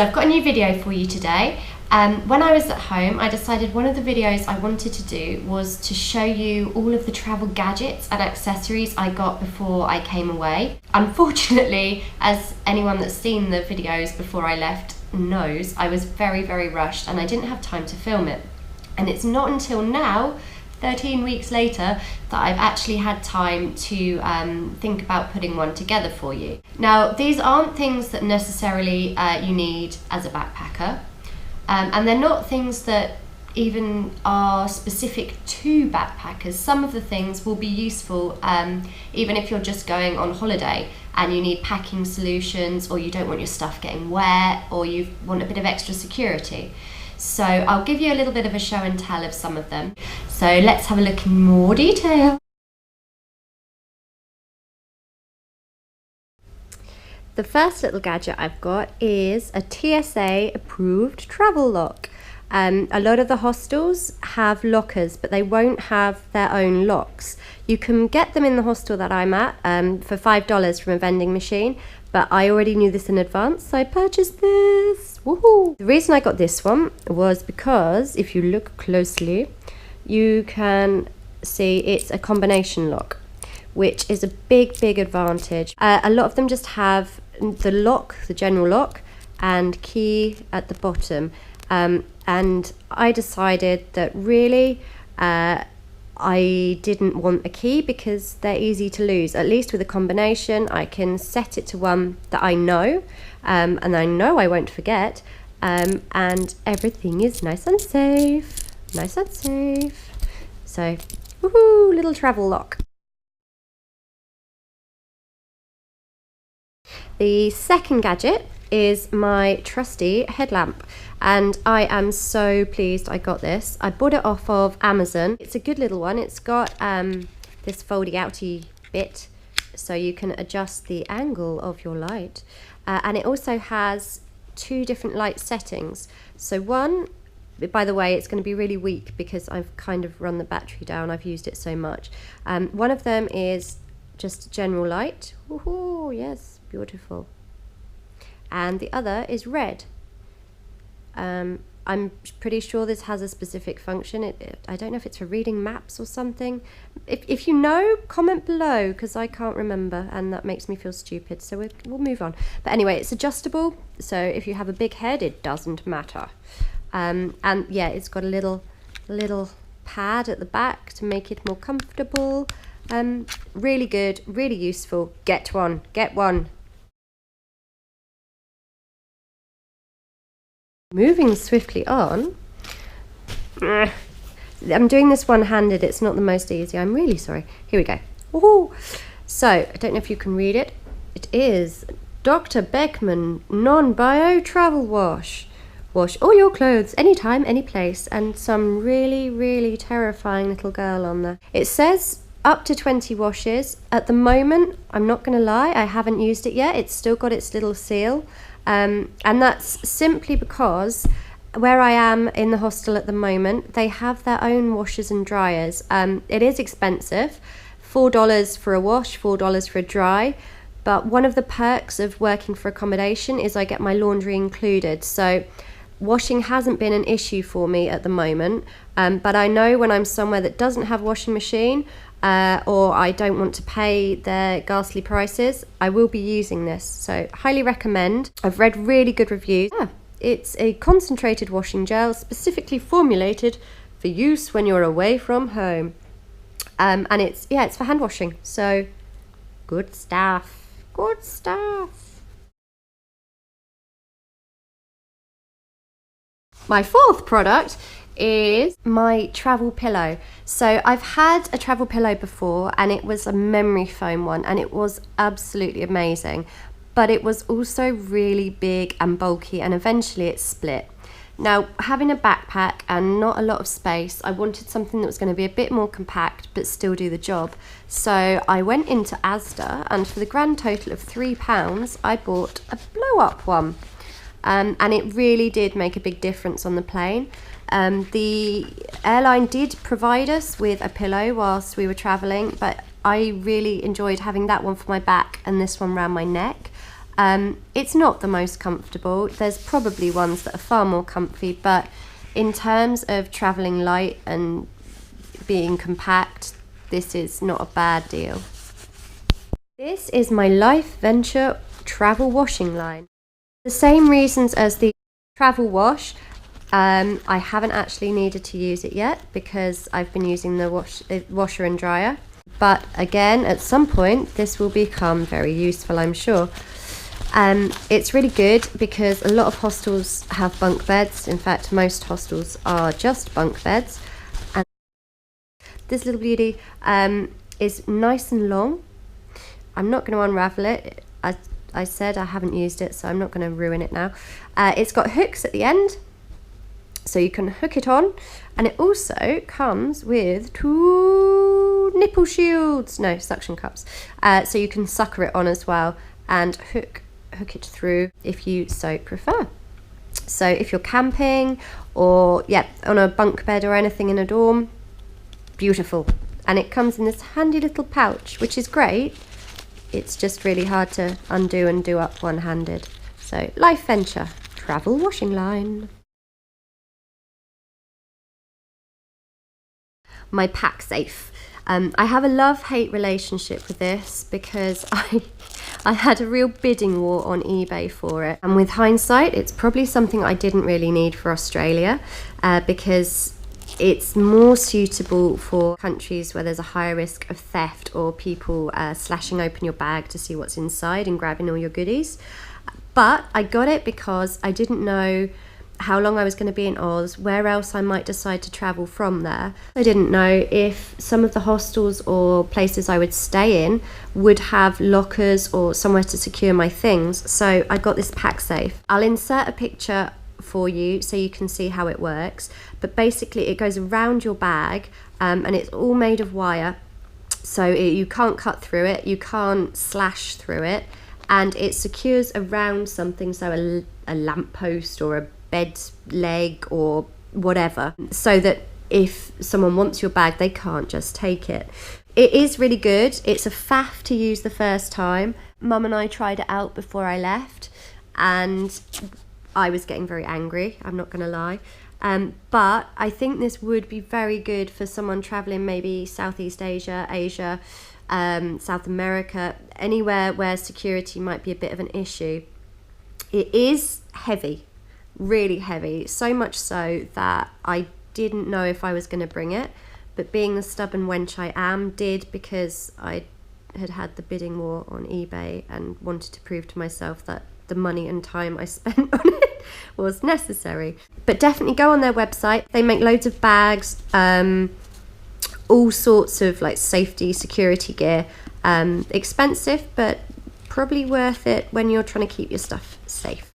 So I've got a new video for you today. When I was at home, I decided one of the videos I wanted to do was to show you all of the travel gadgets and accessories I got before I came away. Unfortunately, as anyone that's seen the videos before I left knows, I was very, very rushed and I didn't have time to film it. And it's not until now, 13 weeks later, that I've actually had time to think about putting one together for you. Now, these aren't things that necessarily you need as a backpacker, and they're not things that even are specific to backpackers. Some of the things will be useful even if you're just going on holiday and you need packing solutions, or you don't want your stuff getting wet, or you want a bit of extra security. So I'll give you a little bit of a show and tell of some of them. So let's have a look in more detail. The first little gadget I've got is a TSA approved travel lock. A lot of the hostels have lockers, but they won't have their own locks. You can get them in the hostel that I'm at for $5 from a vending machine, but I already knew this in advance, so I purchased this. Woohoo! The reason I got this one was because if you look closely, you can see it's a combination lock, which is a big advantage. A lot of them just have the lock, the general lock, and key at the bottom. And I decided that really I didn't want a key because they're easy to lose. At least with a combination, I can set it to one that I know, and I know I won't forget, and everything is nice and safe. Nice and safe. So, woohoo, little travel lock. The second gadget is my trusty headlamp, and I am so pleased I got this. I bought it off of Amazon. It's a good little one. It's got this foldy outy bit so you can adjust the angle of your light, and it also has two different light settings. So one, by the way, it's going to be really weak because I've kind of run the battery down. I've used it so much. One of them is just general light. Woohoo, yes, beautiful. And the other is red. I'm pretty sure this has a specific function. I don't know if it's for reading maps or something. If you know, comment below, because I can't remember and that makes me feel stupid, so we'll move on. But anyway, it's adjustable, so if you have a big head, it doesn't matter. And yeah, it's got a little pad at the back to make it more comfortable. Really good, really useful. Get one. Moving swiftly on, I'm doing this one-handed, it's not the most easy, I'm really sorry. Here we go. Woohoo! So, I don't know if you can read it. It is Dr. Beckman Non-Bio Travel Wash. Wash all your clothes, anytime, any place, and some really terrifying little girl on there. It says up to 20 washes. At the moment, I'm not going to lie, I haven't used it yet. It's still got its little seal. And that's simply because where I am in the hostel at the moment, they have their own washers and dryers. It is expensive, $4 for a wash, $4 for a dry, but one of the perks of working for accommodation is I get my laundry included. So washing hasn't been an issue for me at the moment, but I know when I'm somewhere that doesn't have a washing machine, or I don't want to pay their ghastly prices, I will be using this, so highly recommend. I've read really good reviews. It's a concentrated washing gel specifically formulated for use when you're away from home, and it's for hand washing, so good stuff. My fourth product is my travel pillow. So I've had a travel pillow before, and it was a memory foam one, and it was absolutely amazing, but it was also really big and bulky, and eventually it split. Now, having a backpack and not a lot of space, I wanted something that was going to be a bit more compact but still do the job. So I went into Asda, and for the grand total of £3 I bought a blow-up one, and it really did make a big difference on the plane. The airline did provide us with a pillow whilst we were travelling, but I really enjoyed having that one for my back and this one around my neck. It's not the most comfortable. There's probably ones that are far more comfy, but in terms of traveling light and being compact, this is not a bad deal. This is my Life Venture travel washing line. The same reasons as the travel wash, I haven't actually needed to use it yet because I've been using the washer and dryer. But again, at some point, this will become very useful, I'm sure. It's really good because a lot of hostels have bunk beds. In fact, most hostels are just bunk beds. And this little beauty is nice and long. I'm not going to unravel it. I said I haven't used it, so I'm not going to ruin it now. It's got hooks at the end, so you can hook it on. And it also comes with 2 nipple shields, no, suction cups. So you can sucker it on as well and hook it through if you so prefer. So if you're camping or on a bunk bed or anything in a dorm, beautiful. And it comes in this handy little pouch, which is great. It's just really hard to undo and do up one-handed. So Life Venture travel washing line. My pack safe. I have a love-hate relationship with this because I had a real bidding war on eBay for it. And with hindsight, it's probably something I didn't really need for Australia because it's more suitable for countries where there's a higher risk of theft or people slashing open your bag to see what's inside and grabbing all your goodies. But I got it because I didn't know how long I was going to be in Oz, where else I might decide to travel from there. I didn't know if some of the hostels or places I would stay in would have lockers or somewhere to secure my things. So I got this pack safe. I'll insert a picture for you so you can see how it works, but basically it goes around your bag and it's all made of wire, so you can't cut through it, you can't slash through it, and it secures around something, so a lamppost or a bed leg or whatever, so that if someone wants your bag they can't just take it. It is really good. It's a faff to use the first time. Mum and I tried it out before I left and I was getting very angry, I'm not going to lie. But I think this would be very good for someone traveling maybe Southeast Asia, South America, anywhere where security might be a bit of an issue. It is heavy, really heavy, so much so that I didn't know if I was going to bring it, but being the stubborn wench I am, did, because I had the bidding war on eBay and wanted to prove to myself that the money and time I spent on it was necessary. But definitely go on their website. They make loads of bags, all sorts of like safety, security gear. Expensive, but probably worth it when you're trying to keep your stuff safe.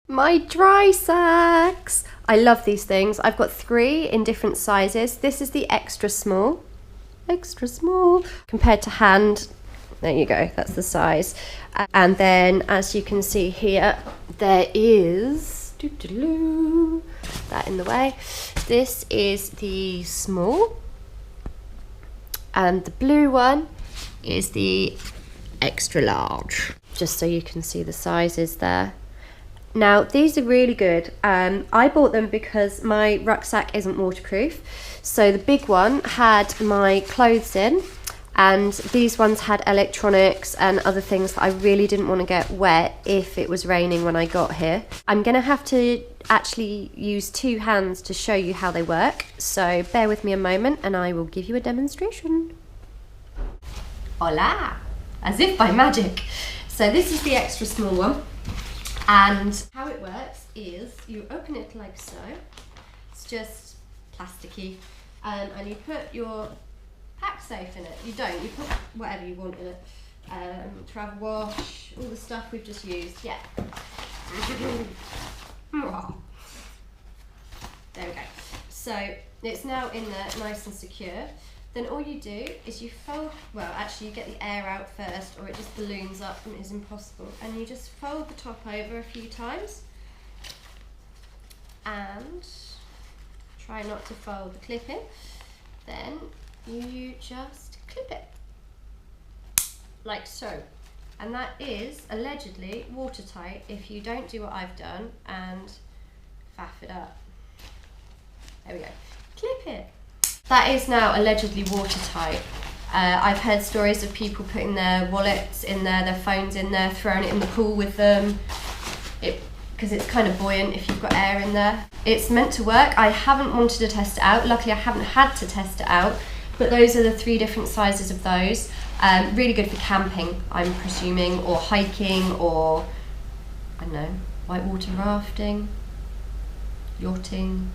My dry sacks. I love these things. I've got 3 in different sizes. This is the extra small compared to hand. There you go, that's the size. And then as you can see here, there is that in the way. This is the small, and the blue one is the extra large, just so you can see the sizes there. Now these are really good. I bought them because my rucksack isn't waterproof, so the big one had my clothes in, and these ones had electronics and other things that I really didn't want to get wet if it was raining when I got here. I'm gonna have to actually use 2 hands to show you how they work, so bear with me a moment and I will give you a demonstration. Hola! As if by magic. So this is the extra small one, and how it works is you open it like so. It's just plasticky, and you put your pack safe in it. You don't, you put whatever you want in it. Travel wash, all the stuff we've just used. Yeah. There we go. So it's now in there nice and secure. Then all you do is you fold, well actually you get the air out first, or it just balloons up and it is impossible. And you just fold the top over a few times and try not to fold the clip in. Then you just clip it. like so. And that is allegedly watertight if you don't do what I've done and faff it up. There we go. Clip it. That is now allegedly watertight. I've heard stories of people putting their wallets in there, their phones in there, throwing it in the pool with them. Because it's kind of buoyant if you've got air in there. It's meant to work. I haven't wanted to test it out. Luckily I haven't had to test it out. But those are the 3 different sizes of those. Really good for camping, I'm presuming, or hiking, or, I don't know, whitewater rafting, yachting,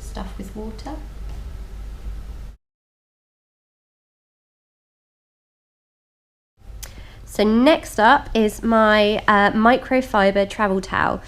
stuff with water. So next up is my microfiber travel towel.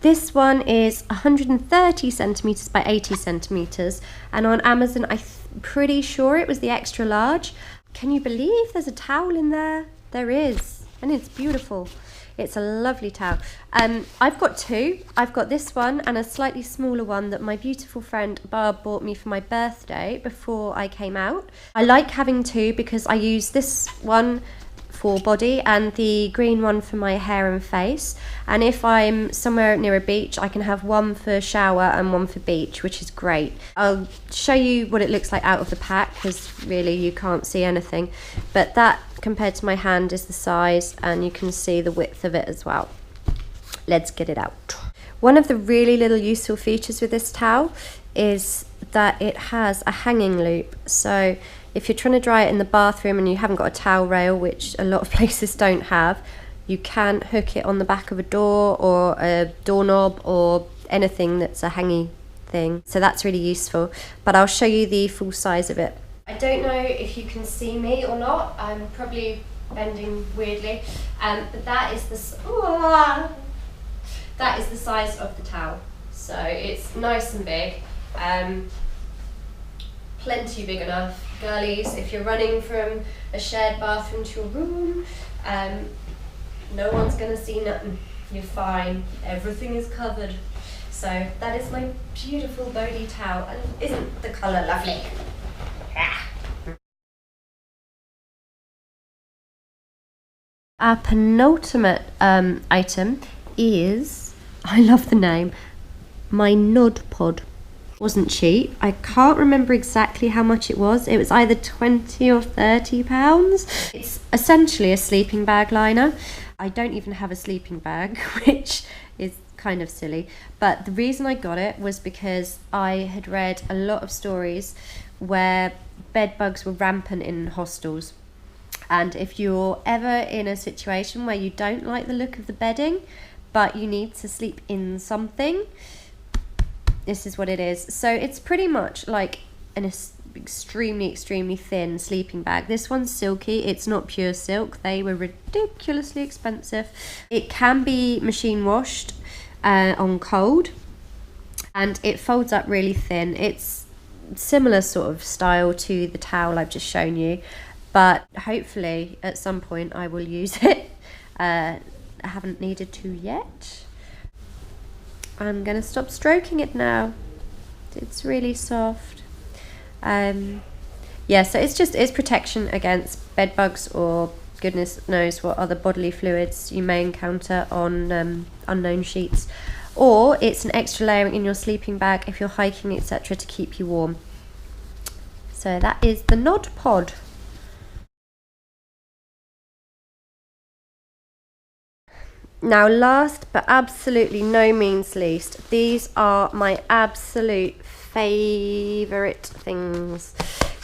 This one is 130 centimeters by 80 centimeters, and on Amazon I'm pretty sure it was the extra large. Can you believe there's a towel in there? There is, and it's beautiful. It's a lovely towel. I've got 2. I've got this one and a slightly smaller one that my beautiful friend Barb bought me for my birthday before I came out. I like having 2 because I use this one for body and the green one for my hair and face, and if I'm somewhere near a beach I can have one for shower and one for beach, which is great. I'll show you what it looks like out of the pack because really you can't see anything, but that compared to my hand is the size, and you can see the width of it as well. Let's get it out. One of the really little useful features with this towel is that it has a hanging loop, so if you're trying to dry it in the bathroom and you haven't got a towel rail, which a lot of places don't have, you can hook it on the back of a door or a doorknob or anything that's a hangy thing. So that's really useful, but I'll show you the full size of it. I don't know if you can see me or not, I'm probably bending weirdly, but that is the size of the towel. So it's nice and big, plenty big enough. Girlies, if you're running from a shared bathroom to your room, no one's gonna see nothing. You're fine. Everything is covered. So that is my beautiful Bodhi towel, and isn't the colour lovely? Our penultimate item is, I love the name, my Nod Pod. Wasn't cheap. I can't remember exactly how much it was. It was either 20 or 30 pounds. It's essentially a sleeping bag liner. I don't even have a sleeping bag, which is kind of silly. But the reason I got it was because I had read a lot of stories where bed bugs were rampant in hostels. And if you're ever in a situation where you don't like the look of the bedding, but you need to sleep in something, this is what it is. So it's pretty much like an extremely thin sleeping bag. This one's silky, it's not pure silk. They were ridiculously expensive. It can be machine washed on cold, and it folds up really thin. It's similar sort of style to the towel I've just shown you, but hopefully at some point I will use it. I haven't needed to yet. I'm gonna stop stroking it now. It's really soft. Yeah, so it's protection against bed bugs or goodness knows what other bodily fluids you may encounter on unknown sheets. Or it's an extra layering in your sleeping bag if you're hiking, etc., to keep you warm. So that is the Nod Pod. Now last but absolutely no means least, these are my absolute favourite things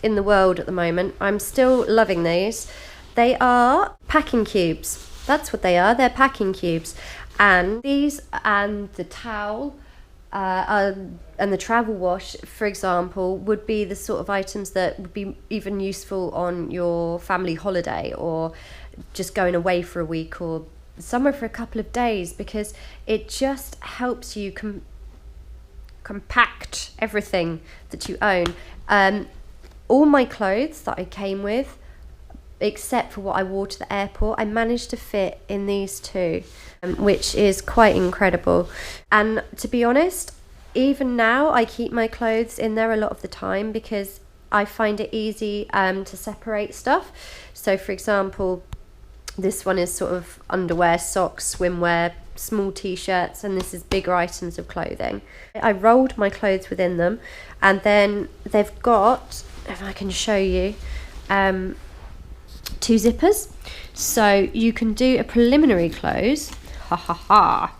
in the world at the moment. I'm still loving these. They are packing cubes. That's what they are, they're packing cubes. And these and the towel and the travel wash, for example, would be the sort of items that would be even useful on your family holiday or just going away for a week or somewhere for a couple of days, because it just helps you compact everything that you own. All my clothes that I came with, except for what I wore to the airport, I managed to fit in these two, which is quite incredible. And to be honest, even now I keep my clothes in there a lot of the time because I find it easy to separate stuff. So for example, this one is sort of underwear, socks, swimwear, small t-shirts, and this is bigger items of clothing. I rolled my clothes within them, and then they've got, if I can show you, 2 zippers. So you can do a preliminary close, ha ha ha,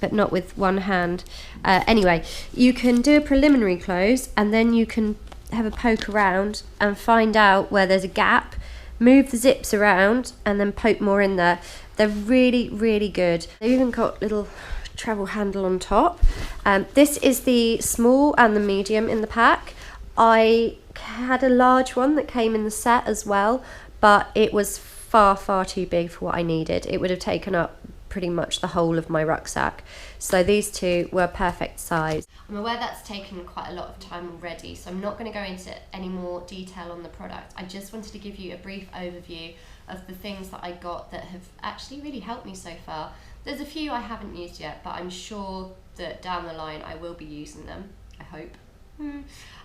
but not with one hand. Anyway, you can do a preliminary close, and then you can have a poke around and find out where there's a gap, move the zips around, and then poke more in there. They're really, really good. They've even got little travel handle on top. This is the small and the medium in the pack. I had a large one that came in the set as well, but it was far, far too big for what I needed. It would have taken up pretty much the whole of my rucksack. So these two were perfect size. I'm aware that's taken quite a lot of time already, so I'm not going to go into any more detail on the product. I just wanted to give you a brief overview of the things that I got that have actually really helped me so far. There's a few I haven't used yet, but I'm sure that down the line I will be using them, I hope.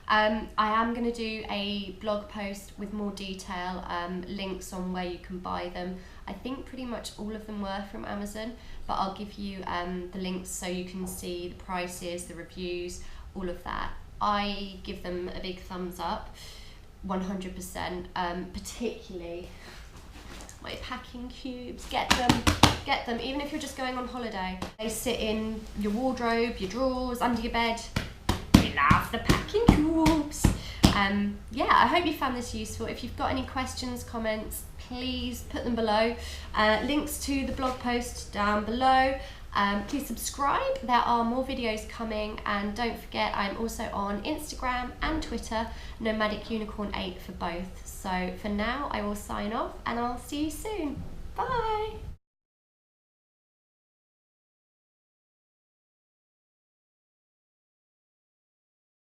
I am going to do a blog post with more detail, links on where you can buy them. I think pretty much all of them were from Amazon, but I'll give you the links so you can see the prices, the reviews, all of that. I give them a big thumbs up, 100%, particularly my packing cubes. Get them, even if you're just going on holiday. They sit in your wardrobe, your drawers, under your bed. Love the packing cubes. Yeah, I hope you found this useful. If you've got any questions, comments, please put them below. Links to the blog post down below. Please subscribe, there are more videos coming, and don't forget I'm also on Instagram and Twitter, Nomadic Unicorn 8 for both. So for now I will sign off and I'll see you soon. Bye!